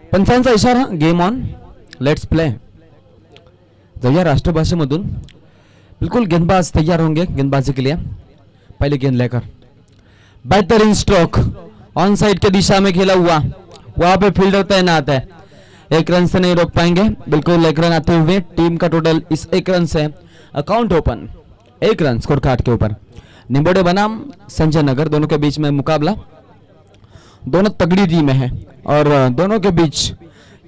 पंचांचा इशारा, game on, let's play. जाऊया राष्ट्रभाषेमधून. बिल्कुल गेंदबाज तैयार होंगे गेंदबाजी के लिए. पहले गेंद लेकर बेहतरीन स्ट्रोक ऑन साइड के दिशा में खेला हुआ, वहां पे फील्डर तैनात है. एक रन से नहीं रोक पाएंगे. बिल्कुल एक रन आते हुए टीम का टोटल इस एक रन से अकाउंट ओपन. एक रन स्कोर कार्ड के ऊपर. निम्बोडे बनाम संजय नगर, दोनों के बीच में मुकाबला. दोनों तगड़ी टीमें हैं और दोनों के बीच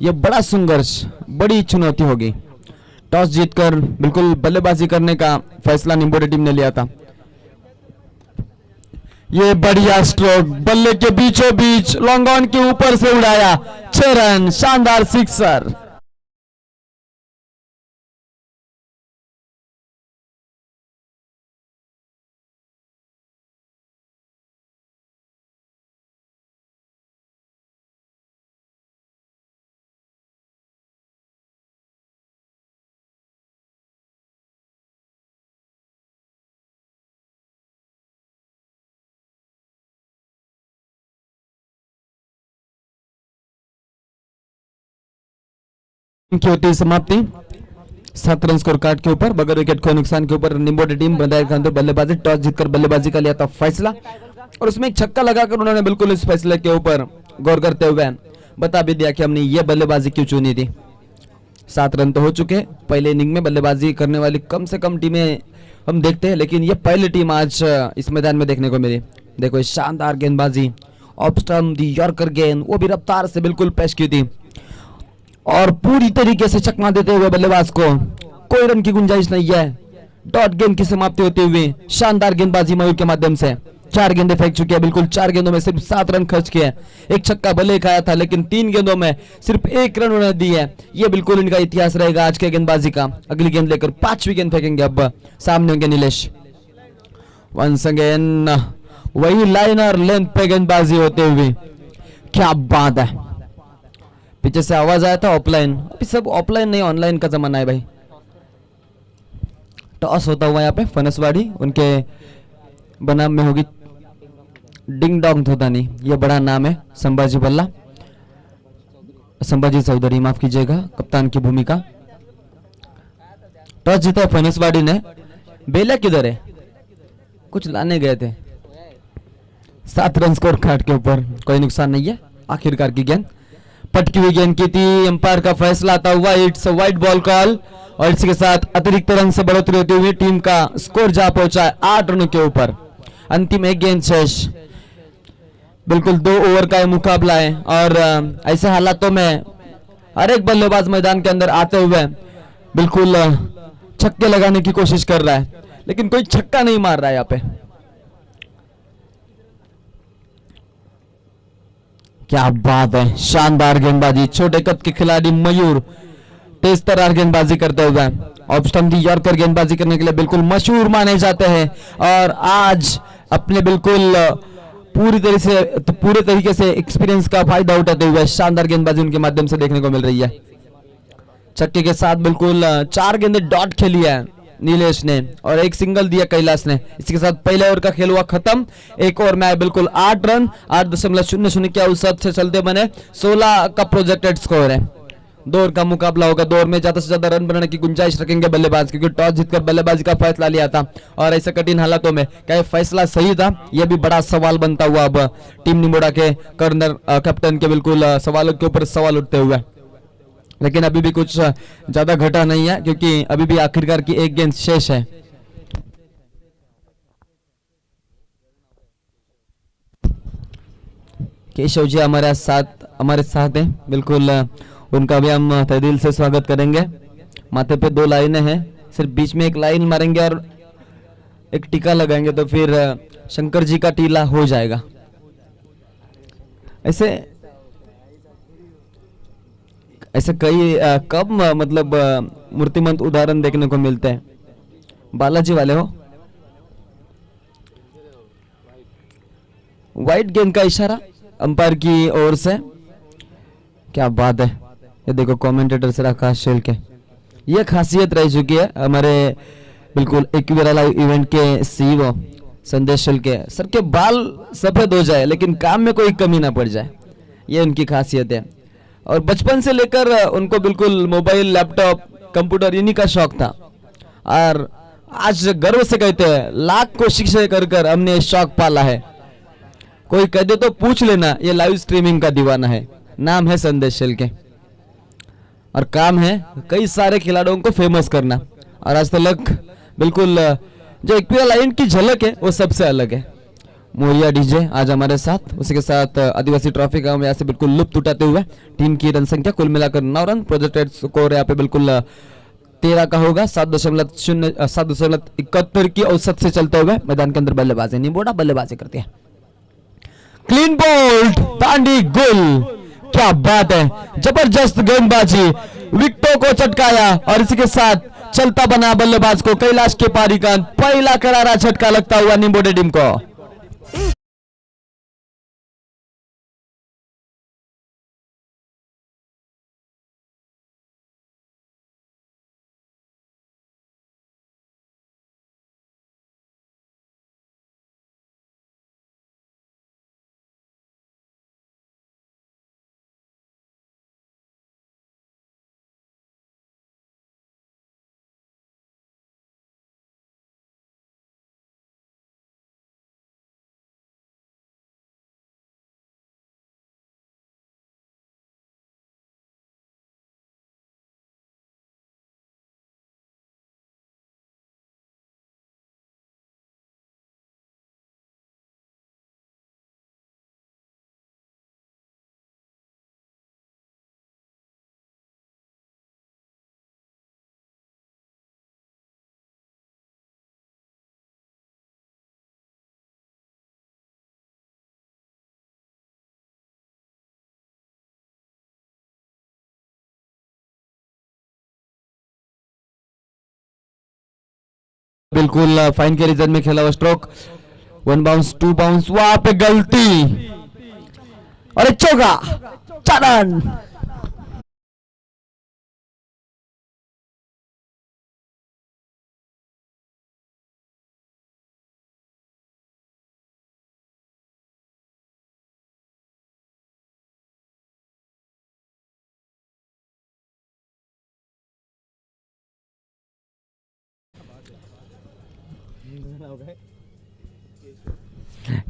ये बड़ा संघर्ष, बड़ी चुनौती होगी. टॉस जीतकर बिल्कुल बल्लेबाजी करने का फैसला निम्बोडे टीम ने लिया था. ये बढ़िया स्ट्रोक बल्ले के बीचों बीच लॉन्ग ऑन के ऊपर से उड़ाया. 6 रन, शानदार सिक्सर. की होती है समाप्ति 7 रन स्कोर कार्ड के ऊपर. बगैर विकेट को नुकसान के ऊपर निम्बोडे टीम बल्लेबाजी, टॉस जीतकर बल्लेबाजी का लिया था फैसला और उसमें एक छक्का लगाकर उन्होंने बिल्कुल इस फैसले के ऊपर गौर करते हुए बता भी दिया कि हमने ये बल्लेबाजी क्यों चुनी थी. 7 रन तो हो चुके. पहले इनिंग में बल्लेबाजी करने वाली कम से कम टीमें हम देखते हैं, लेकिन ये पहली टीम आज इस मैदान में देखने को मिली. देखो शानदार गेंदबाजी, ऑफ स्टंप दी यॉर्कर गेंद, वो भी रफ्तार से बिल्कुल पेश की थी और पूरी तरीके से चकमा देते हुए बल्लेबाज को कोई रन की गुंजाइश नहीं है. डॉट गेंद की समाप्ति होती हुई शानदार गेंदबाजी मयूर के माध्यम से. 4 गेंदें फेंक चुके हैं. बिल्कुल 4 गेंदों में सिर्फ 7 रन खर्च किए. एक छक्का भले खाया था, लेकिन 3 गेंदों में सिर्फ 1 रन उन्होंने दी है. ये बिल्कुल इनका इतिहास रहेगा आज के गेंदबाजी का. अगली गेंद लेकर 5वीं गेंद फेंकेंगे. अब सामने होंगे नीलेश. वंस अगेन वही लाइनर लेंथ पे गेंदबाजी होते हुए. क्या बात है. पीछे से आवाज आया था ऑफलाइन. अभी सब ऑफलाइन नहीं ऑनलाइन का जमाना है भाई. टॉस होता हुआ यहाँ पे फनसवाड़ी, उनके बनाम में होगी डिंग डोंग धोतानी. ये बड़ा नाम है. संभाजी बल्ला, संभाजी चौधरी माफ कीजिएगा, कप्तान की भूमिका. टॉस जीता फनसवाड़ी ने. बेला किधर है? कुछ लाने गए थे. 7 रन स्कोर कार्ड के ऊपर. कोई नुकसान नहीं है. आखिरकार की गेंद पटकी हुई गेंद की थी. अंपायर का फैसला आता हुआ इट्स वाइड बॉल कॉल और इसी के साथ अतिरिक्त रन से बढ़ोतरी होती हुई टीम का स्कोर जा पहुंचा है 8 रनों के ऊपर. अंतिम एक गेंद शेष. बिल्कुल 2 ओवर का मुकाबला है और ऐसे हालातों में हर एक बल्लेबाज मैदान के अंदर आते हुए बिल्कुल छक्के लगाने की कोशिश कर रहा है, लेकिन कोई छक्का नहीं मार रहा है यहाँ पे. क्या बात है. शानदार गेंदबाजी. छोटे कद के खिलाड़ी मयूर तेज तर्रार गेंदबाजी करते हुए ऑफ स्टंप दी यॉर्कर गेंदबाजी करने के लिए बिल्कुल मशहूर माने जाते हैं और आज अपने बिल्कुल पूरे तरीके से एक्सपीरियंस का फायदा उठाते हुए शानदार गेंदबाजी उनके माध्यम से देखने को मिल रही है. छक्के के साथ बिल्कुल 4 गेंदें डॉट खेली है नीलेश ने और 1 सिंगल दिया कैलाश ने. इसी के साथ पहले ओवर का खेल हुआ खत्म. एक ओवर में बिल्कुल 8 रन 8.00 के औसत से चलते बने 16 का प्रोजेक्टेड स्कोर है. 2 ओवर का मुकाबला होगा. 2 ओवर में ज्यादा से ज्यादा रन बनाने की गुंजाइश रखेंगे बल्लेबाज, क्योंकि टॉस जीतकर बल्लेबाजी का फैसला लिया था और ऐसे कठिन हालातों में क्या ये फैसला सही था? यह भी बड़ा सवाल बनता हुआ अब टीम निम्बोडा के कर्नर कैप्टन के बिल्कुल सवालों के ऊपर सवाल उठते हुए. लेकिन अभी भी कुछ ज्यादा घटा नहीं है, क्योंकि अभी भी आखिरकार की एक गेंद शेष है. केशव जी हमारे साथ हैं. बिल्कुल उनका भी हम तहे दिल से स्वागत करेंगे. माथे पे 2 लाइनें हैं. सिर्फ बीच में एक लाइन मारेंगे और एक टीका लगाएंगे तो फिर शंकर जी का टीला हो जाएगा. ऐसे कई कब मतलब मूर्तिमंत उदाहरण देखने को मिलते हैं. बालाजी वाले हो. वाइट गेंद का इशारा अंपायर की ओर से. क्या बात है. ये देखो कमेंटेटर से आकाश शेल के. ये खासियत रह चुकी है हमारे बिल्कुल एक्विरा लाइव इवेंट के सीईओ संदेश शेल के. सर के बाल सफेद हो जाए लेकिन काम में कोई कमी ना पड़ जाए, ये उनकी खासियत है. और बचपन से लेकर उनको बिल्कुल मोबाइल, लैपटॉप, कंप्यूटर इन्हीं का शौक था। और आज गर्व से कहते हैं, लाख कोशिशें कर कर हमने शौक पाला है। कोई कह दे तो पूछ लेना, ये लाइव स्ट्रीमिंग का दीवाना है। नाम है संदेश शेल्के और काम है कई सारे खिलाड़ियों को फेमस करना। और आज तक बिल्कुल जो IPL लाइन की झलक है वो सबसे अलग है। मोरिया डीजे आज हमारे साथ, उसी के साथ आदिवासी ट्रॉफी का हम यहाँ से बिल्कुल लुप्त उठाते हुए टीम की रन संख्या कुल मिलाकर 9 रन, प्रोजेक्टेड स्कोर यहाँ पे बिल्कुल 13 का होगा। 7.71 की औसत से चलते हुए मैदान के अंदर बल्लेबाजी निम्बोडा बल्लेबाजी करती है। क्लीन बोल्ड, दांडी गुल, क्या बात है, जबरदस्त गेंदबाजी, विकेटों को चटकाया और इसी के साथ चलता बना बल्लेबाज को कैलाश के पारी का पहला करारा झटका लगता हुआ निम्बोडे टीम को। बिल्कुल फाइन के रीजन में खेला हुआ स्ट्रोक, 1 बाउंस 2 बाउंस, वहां पे गलती और एक चौका, 4 रन।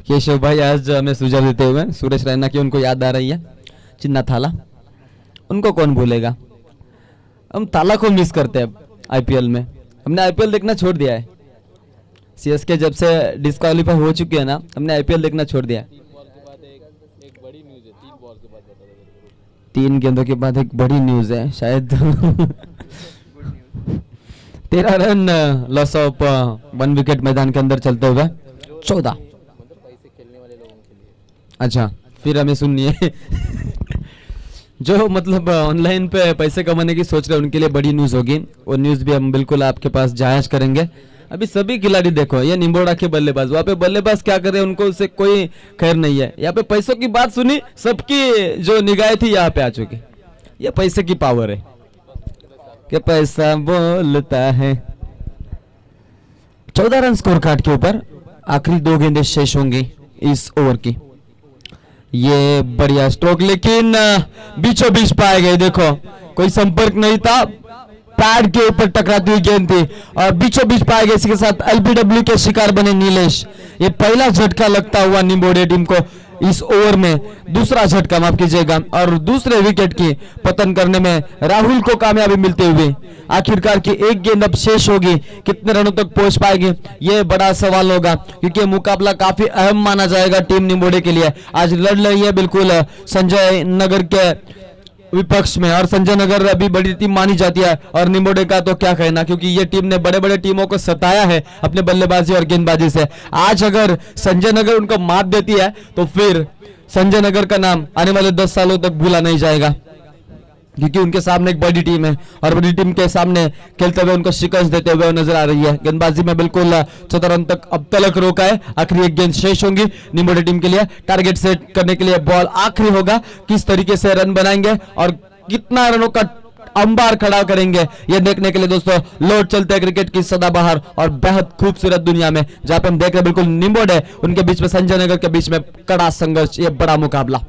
केशव भाई आज हमें सुझाव देते हुए, सुरेश रैना की उनको याद आ रही है, चिन्ना थाला, उनको कौन भूलेगा। हम थाला को मिस करते हैं IPL में। हमने IPL देखना छोड़ दिया है, CSK जब से डिस्क्वालीफाई हो चुकी है ना, हमने IPL देखना छोड़ दिया है। 3 गेंदों के बाद एक बड़ी न्यूज है शायद। 13 रन लॉस ऑफ 1 विकेट मैदान के अंदर चलते हुए 14। अच्छा फिर हमें सुनिए। जो मतलब ऑनलाइन पे पैसे कमाने की सोच रहे हैं उनके लिए बड़ी न्यूज होगी। वो न्यूज भी हम बिल्कुल आपके पास जायज करेंगे। अभी सभी खिलाड़ी देखो, ये निम्बोडा के बल्लेबाज, वहाँ पे बल्लेबाज क्या कर रहे हैं उनको उससे कोई खैर नहीं है। यहाँ पे पैसों की बात सुनी, सबकी जो निगाहें थी यहाँ पे आ चुकी। ये पैसे की पावर है कि पैसा बोलता है। 14 रन स्कोर कार्ड के ऊपर, आखिरी 2 गेंदें शेष होंगी इस ओवर की। ये बढ़िया स्ट्रोक, लेकिन बीचों बीच पाए गए। देखो कोई संपर्क नहीं था, पैड के ऊपर टकराती हुई गेंद थी और बीचों बीच पाए गए। इसी के साथ LBW के शिकार बने नीलेश। ये पहला झटका लगता हुआ निम्बोडे टीम को इस ओवर में, दूसरा झटका माफ कीजिएगा, और दूसरे विकेट की पतन करने में राहुल को कामयाबी मिलते हुए आखिरकार की 1 गेंद अब शेष होगी। कितने रनों तक पहुंच पाएगी ये बड़ा सवाल होगा, क्योंकि मुकाबला काफी अहम माना जाएगा टीम निम्बोडे के लिए। आज लड़ रही है बिल्कुल संजय नगर के विपक्ष में, और संजय नगर अभी बड़ी टीम मानी जाती है। और निम्बोडे का तो क्या कहना, क्योंकि ये टीम ने बड़े बड़े टीमों को सताया है अपने बल्लेबाजी और गेंदबाजी से। आज अगर संजय नगर उनको मात देती है तो फिर संजय नगर का नाम आने वाले 10 सालों तक भूला नहीं जाएगा, क्योंकि उनके सामने एक बड़ी टीम है और बड़ी टीम के सामने खेलते हुए उनको शिकस्त देते हुए नजर आ रही है। गेंदबाजी में बिल्कुल 14 रन तक अब तक रोका है। आखिरी 1 गेंद शेष होंगी निम्बोडे टीम के लिए। टारगेट सेट करने के लिए बॉल आखिरी होगा, किस तरीके से रन बनाएंगे और कितना रनों का अंबार खड़ा करेंगे, यह देखने के लिए दोस्तों लौट चलते हैं क्रिकेट की सदाबहार और बेहद खूबसूरत दुनिया में, जहां पे हम देख रहे हैं बिल्कुल निम्बोडे उनके बीच में संजय नगर के बीच में कड़ा संघर्ष, ये बड़ा मुकाबला।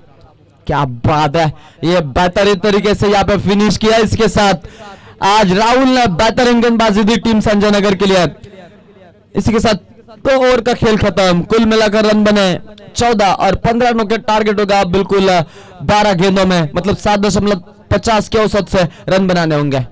क्या बात है, ये बेहतरीन तरीके से यहाँ पे फिनिश किया। इसके साथ आज राहुल ने बेहतरीन गेंदबाजी दी टीम संजय नगर के लिए। इसी के साथ 2 ओवर का खेल खत्म। कुल मिलाकर रन बने 14 और 15 रनों के टारगेट होगा बिल्कुल 12 गेंदों में, मतलब 7.50 के औसत से रन बनाने होंगे।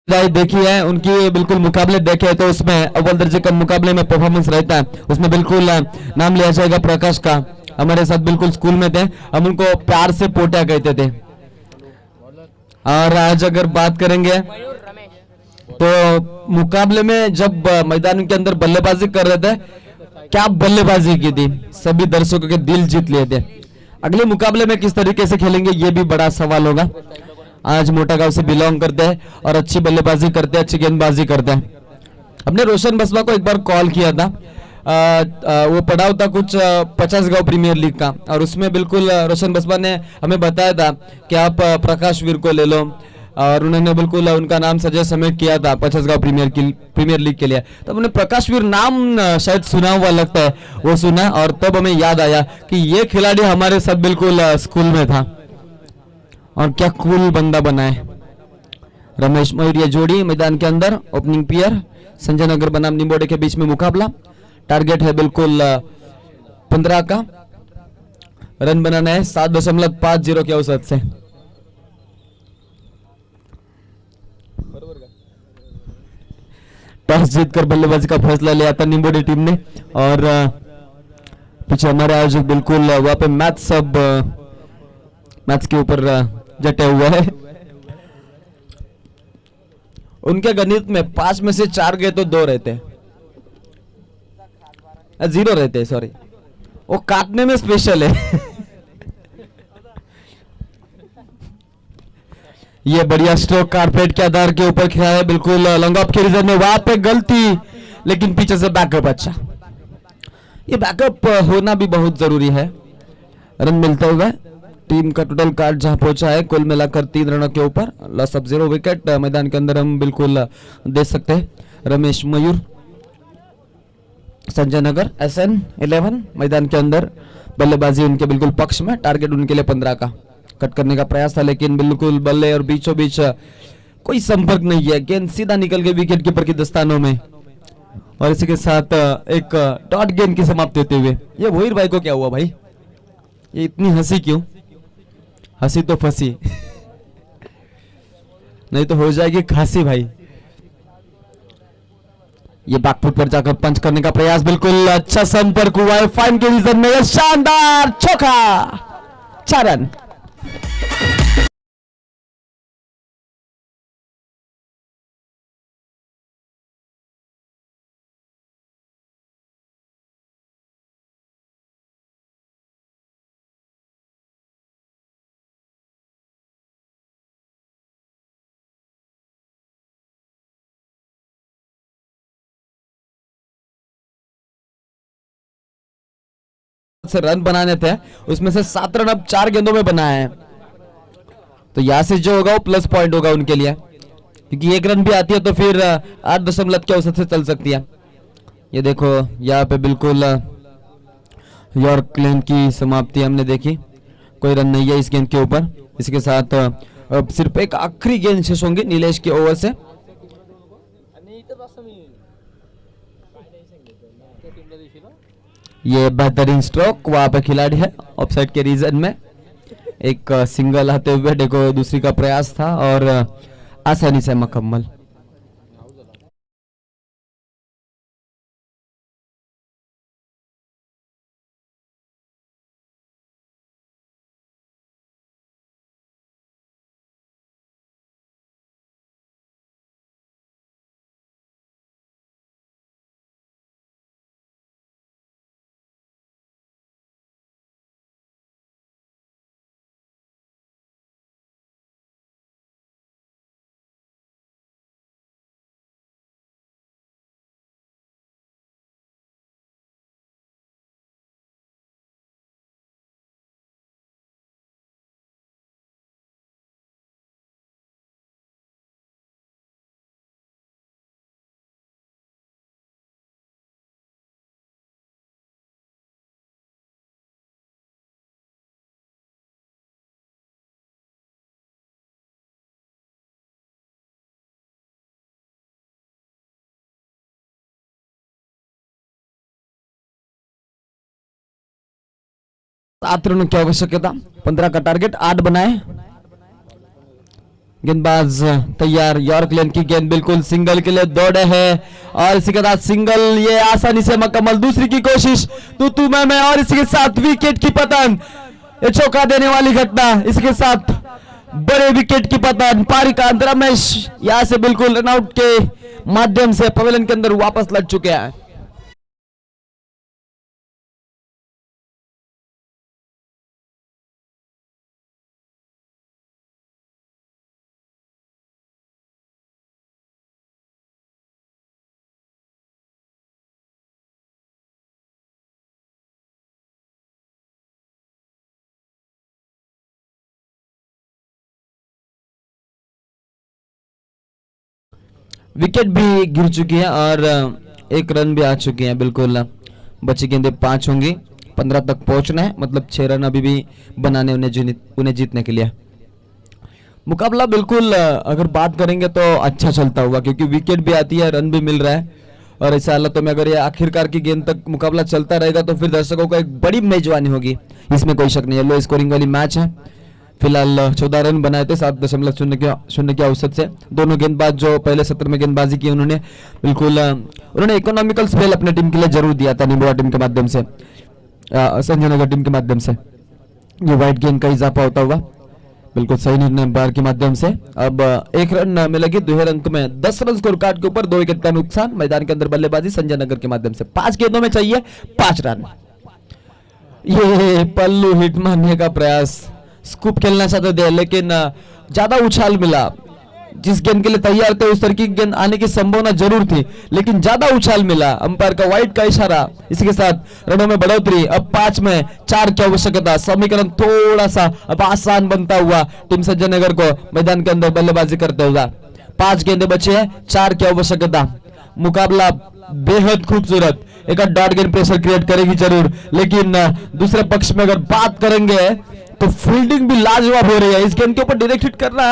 देखी है उनकी बिल्कुल मुकाबले देखे तो उसमें अव्वल दर्जे का मुकाबले में परफॉर्मेंस रहता है, उसमें बिल्कुल नाम लिया जाएगा प्रकाश का। हमारे साथ बिल्कुल स्कूल में थे, हम उनको प्यार से पोटिया कहते थे। और आज अगर बात करेंगे तो मुकाबले में जब मैदान के अंदर बल्लेबाजी कर रहे थे, क्या बल्लेबाजी की थी, सभी दर्शकों के दिल जीत लिए थे। अगले मुकाबले में किस तरीके से खेलेंगे ये भी बड़ा सवाल होगा। आज मोटा गांव से बिलोंग करते हैं और अच्छी बल्लेबाजी करते हैं, अच्छी गेंदबाजी करते हैं। हमने रोशन बसवा को एक बार कॉल किया था, वो पढ़ा होता कुछ 50 गांव प्रीमियर लीग का, और उसमें बिल्कुल रोशन बसवा ने हमें बताया था कि आप प्रकाश वीर को ले लो, और उन्होंने बिल्कुल उनका नाम सजेस्ट हमें किया था 50 गांव प्रीमियर लीग के लिए। तब हमने प्रकाश वीर नाम शायद सुना हुआ लगता है, वो सुना और तब हमें याद आया कि ये खिलाड़ी हमारे साथ बिल्कुल स्कूल में था और क्या कूल बंदा बना है। रमेश मयूर ये जोड़ी मैदान के अंदर, ओपनिंग पेयर संजय नगर बनाम निम्बोडे के बीच में मुकाबला। टारगेट है बिल्कुल 15 का, रन बनाना है 7.50 के औसत से। टॉस जीतकर बल्लेबाजी का फैसला लिया था निम्बोडे टीम ने, और पीछे हमारे आयोजक बिल्कुल वहां पे मैथ्स के ऊपर जटे हुआ है। उनके गणित में 5 में से 4 गए तो 2 रहते, 0 रहते, सॉरी, वो काटने में स्पेशल है। ये बढ़िया स्ट्रोक कारपेट के आधार के ऊपर खेला है, बिल्कुल लॉन्ग ऑफ के रिजर्व में, वहां पे गलती, लेकिन पीछे से बैकअप अच्छा। ये बैकअप होना भी बहुत जरूरी है। रन मिलते हुए टीम का टोटल कार्ड जहां पहुंचा है कुल मिलाकर 3 रनों के ऊपर, लॉस ऑफ 0 विकेट मैदान के अंदर हम बिल्कुल दे सकते हैं। रमेश मयूर संजय नगर SN 11 मैदान के अंदर, बल्लेबाजी उनके बिल्कुल पक्ष में, टारगेट उनके लिए 15 का। कट करने का प्रयास था लेकिन बिल्कुल बल्ले और बीचों बीच कोई संपर्क नहीं है, गेंद सीधा निकल गई विकेट कीपर के दस्तानों में और इसी के साथ एक डॉट गेंद की समाप्ति होते हुए। ये वहीर भाई को क्या हुआ भाई, ये इतनी हंसी क्यों? हंसी तो फंसी नहीं तो हो जाएगी खांसी भाई। ये बैकफुट पर जाकर पंच करने का प्रयास, बिल्कुल अच्छा संपर्क हुआ है फाइन के रीजन में, शानदार चौका, 4 रन। से रन बनाने थे, उसमें से 7 रन अब 4 गेंदों में बनाए हैं, तो यहां से जो होगा वो प्लस पॉइंट होगा उनके लिए, क्योंकि 1 रन भी आती है तो फिर 8 दशमलव के औसत से चल सकती है। ये देखो यहाँ पे बिल्कुल यॉर्क लेन की समाप्ति हमने देखी, कोई रन नहीं है इस गेंद के ऊपर। इसके साथ अब सिर्फ एक आखिरी गेंद शेष होंगे नीलेश के ओवर से। ये बेहतरीन स्ट्रोक, वहां पे खिलाड़ी है ऑफसाइड के रीजन में, एक सिंगल आते हुए देखो दूसरी का प्रयास था और आसानी से मुकम्मल। सात रनों की आवश्यकता, 15 का टारगेट, 8 बनाए। गेंदबाज तैयार, यॉर्क लेन की गेंद बिल्कुल सिंगल के लिए दौड़े है और इसी के साथ सिंगल, ये आसानी से मुकम्मल। दूसरी की कोशिश तू मैं और इसी के साथ विकेट की पतन, ये चौका देने वाली घटना, इसके साथ बड़े विकेट की पतन। पारी का अंतर, रमेश यहां से बिल्कुल रनआउट के माध्यम से पवेलियन के अंदर वापस लौट चुके हैं। विकेट भी गिर चुकी है और 1 रन भी आ चुके हैं। बिल्कुल बची गेंदें 5 होंगी, 15 तक पहुंचना है, मतलब 6 रन अभी भी बनाने उन्हें जीतने के लिए। मुकाबला बिल्कुल अगर बात करेंगे तो अच्छा चलता हुआ, क्योंकि विकेट भी आती है, रन भी मिल रहा है और इस हालतों में अगर ये आखिरकार की गेंद तक मुकाबला चलता रहेगा तो फिर दर्शकों को एक बड़ी मेजबानी होगी, इसमें कोई शक नहीं है। लो स्कोरिंग वाली मैच है, फिलहाल 14 रन बनाए थे 7.0 के औसत से। दोनों गेंदबाज जो पहले सत्र में गेंदबाजी की उन्होंने बिल्कुल उन्होंने इकोनॉमिकल स्पेल अपने टीम के लिए जरूर दिया था, निम्बुआ टीम के माध्यम से, संजय नगर टीम के माध्यम से। ये वाइट गेंद का इजाफा होता हुआ बिल्कुल सही निर्णय बार के माध्यम से। अब 1 रन मिलेगी 2 अंक में, 10 रन स्कोर कार्ड के ऊपर, 2 विकेट का नुकसान। मैदान के अंदर बल्लेबाजी संजय नगर के माध्यम से, 5 गेंदों में चाहिए 5 रन। ये पल्लू हिट मारने का प्रयास, स्कूप खेलना चाहते थे लेकिन ज्यादा उछाल मिला। जिस गेंद के लिए तैयार थे उस तरह की गेंद आने की संभावना जरूर थी, लेकिन ज्यादा उछाल मिला। अंपायर का वाइड का इशारा, इसके साथ रनों में बढ़ोतरी। अब 5 में 4 की आवश्यकता, समीकरण थोड़ा सा अब आसान बनता हुआ टीम संजय नगर को मैदान के अंदर बल्लेबाजी करते हुए। 5 गेंदें बचे हैं, 4 की आवश्यकता। मुकाबला बेहद खूबसूरत, एक डॉट गेंद प्रेशर क्रिएट करेगी जरूर, लेकिन दूसरे पक्ष में अगर बात करेंगे तो फील्डिंग भी लाजवाब हो रही है। इस गेंद के ऊपर डायरेक्ट हिट करना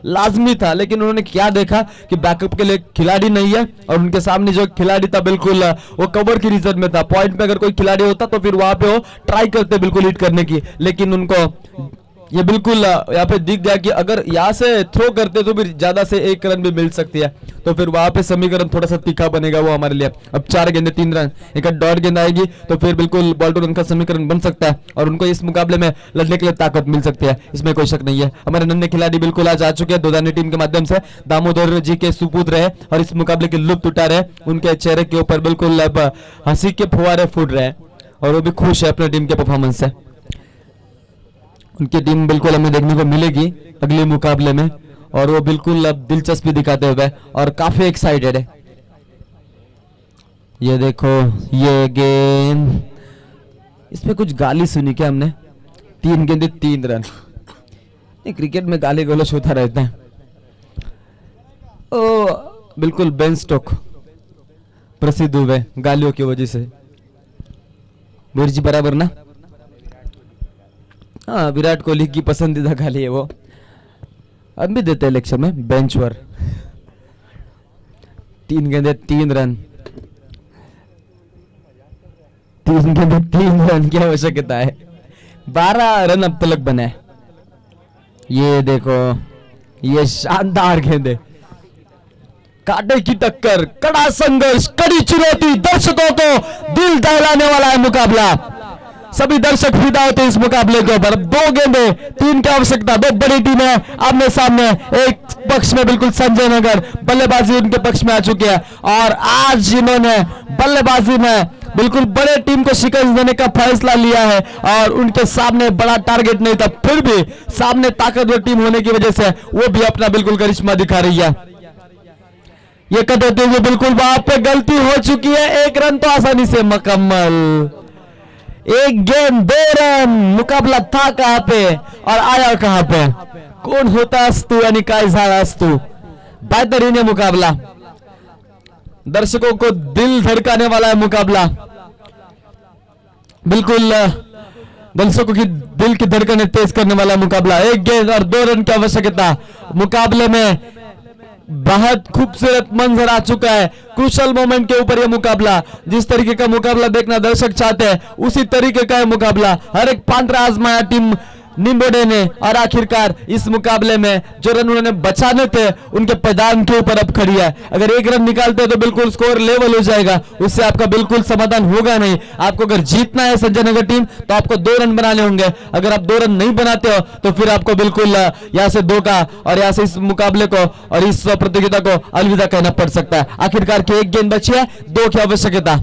लाजमी था, लेकिन उन्होंने क्या देखा कि बैकअप के लिए खिलाड़ी नहीं है और उनके सामने जो खिलाड़ी था बिल्कुल वो कवर की रीजन में था। पॉइंट पे अगर कोई खिलाड़ी होता तो फिर वहां पे वो ट्राई करते बिल्कुल हिट करने की, लेकिन उनको ये बिल्कुल यहाँ पे दिख गया कि अगर यहाँ से थ्रो करते तो फिर ज्यादा से 1 रन भी मिल सकती है, तो फिर वहां पे समीकरण थोड़ा सा तीखा बनेगा वो हमारे लिए। अब 4 गेंदे 3 रन, एक डॉट गेंद आएगी तो फिर बिल्कुल बॉल टू रन का समीकरण बन सकता है और उनको इस मुकाबले में लड़ने के लिए ताकत मिल सकती है, इसमें कोई शक नहीं है। हमारे नन्हे खिलाड़ी बिल्कुल आज आ चुके हैं दोदानी टीम के माध्यम से, दामोदर जी के सुपुत्र है और इस मुकाबले के लुत्फ उठा रहे। उनके चेहरे के ऊपर बिल्कुल अब हंसी के फुहारे फूट रहे हैं और वो भी खुश है अपने टीम के परफॉर्मेंस से। उनकी टीम बिल्कुल हमें देखने को मिलेगी अगले मुकाबले में और वो बिल्कुल अब दिलचस्पी दिखाते हुए और काफी एक्साइटेड है। ये देखो ये गेंद, इसमें कुछ गाली सुनी क्या हमने? 3 गेंदे 3 रन। क्रिकेट में गाली गलौज होता रहता है। ओ बिल्कुल बेन स्टोक प्रसिद्ध हुए गालियों की वजह से। वीर जी बराबर ना? हाँ, विराट कोहली की पसंदीदा गाली है वो, अब भी देते इलेक्शन में बेंच पर। 3 गेंदे 3 रन, 3 गेंदे 3 रन की आवश्यकता है। 12 रन अब तक बने। ये देखो ये शानदार गेंदे, कांटे की टक्कर, कड़ा संघर्ष, कड़ी चुनौती, दर्शकों को दिल दहलाने वाला है मुकाबला। सभी दर्शक फिदा होते हैं इस मुकाबले के ऊपर। 2 गेंदे 3 की आवश्यकता, 2 बड़ी टीमें आमने सामने। एक पक्ष में बिल्कुल संजय नगर बल्लेबाजी उनके पक्ष में आ चुके हैं और आज इन्होंने बल्लेबाजी में बिल्कुल बड़े टीम को शिकस्त देने का फैसला लिया है और उनके सामने बड़ा टारगेट नहीं था, फिर भी सामने ताकतवर टीम होने की वजह से वो भी अपना बिल्कुल करिश्मा दिखा रही है। ये कहते हुए बिल्कुल वहां पे गलती हो चुकी है। 1 रन तो आसानी से मुकम्मल। 1 गेंद 2 रन। मुकाबला था कहां पे और आया कहां पे? कौन होता अस्तु यानी का इजहार अस्तु। बेहतरीन है मुकाबला, दर्शकों को दिल धड़काने वाला है मुकाबला, बिल्कुल दर्शकों की दिल की धड़कनें तेज करने वाला मुकाबला। 1 गेंद और 2 रन की आवश्यकता। मुकाबले में बहुत खूबसूरत मंजर आ चुका है। क्रूशल मोमेंट के ऊपर यह मुकाबला, जिस तरीके का मुकाबला देखना दर्शक चाहते हैं उसी तरीके का है मुकाबला। हर एक पांतरा आजमाया टीम निम्बोडे ने और आखिरकार इस मुकाबले में जो रन उन्होंने बचाने थे उनके पैदान के ऊपर अब खड़ी है। अगर 1 रन निकालते तो बिल्कुल स्कोर लेवल हो जाएगा, उससे आपका बिल्कुल समाधान होगा नहीं। आपको अगर जीतना है संजय नगर टीम तो आपको 2 रन बनाने होंगे। अगर आप 2 रन नहीं बनाते हो तो फिर आपको बिल्कुल यहाँ से 2 का और यहाँ से इस मुकाबले को और इस प्रतियोगिता को अलविदा कहना पड़ सकता है। आखिरकार की 1 गेंद बची है, 2 की आवश्यकता।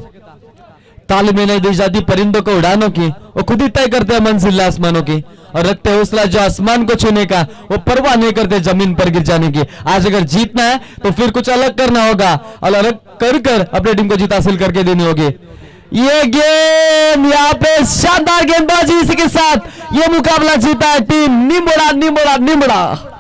तालीम नहीं दी जाती परिंदों को उड़ानों की, वो खुद ही तय करते हैं मंजिल आसमानों की और रखते हौसला जो आसमान को छूने का, वो परवाह नहीं करते जमीन पर गिर जाने की। आज अगर जीतना है तो फिर कुछ अलग करना होगा और अलग कर अपनी टीम को जीत हासिल करके देनी होगी। ये गेम यहाँ पे शानदार गेंदबाजी, इसी के साथ ये मुकाबला जीता है टीम निम्बोडा।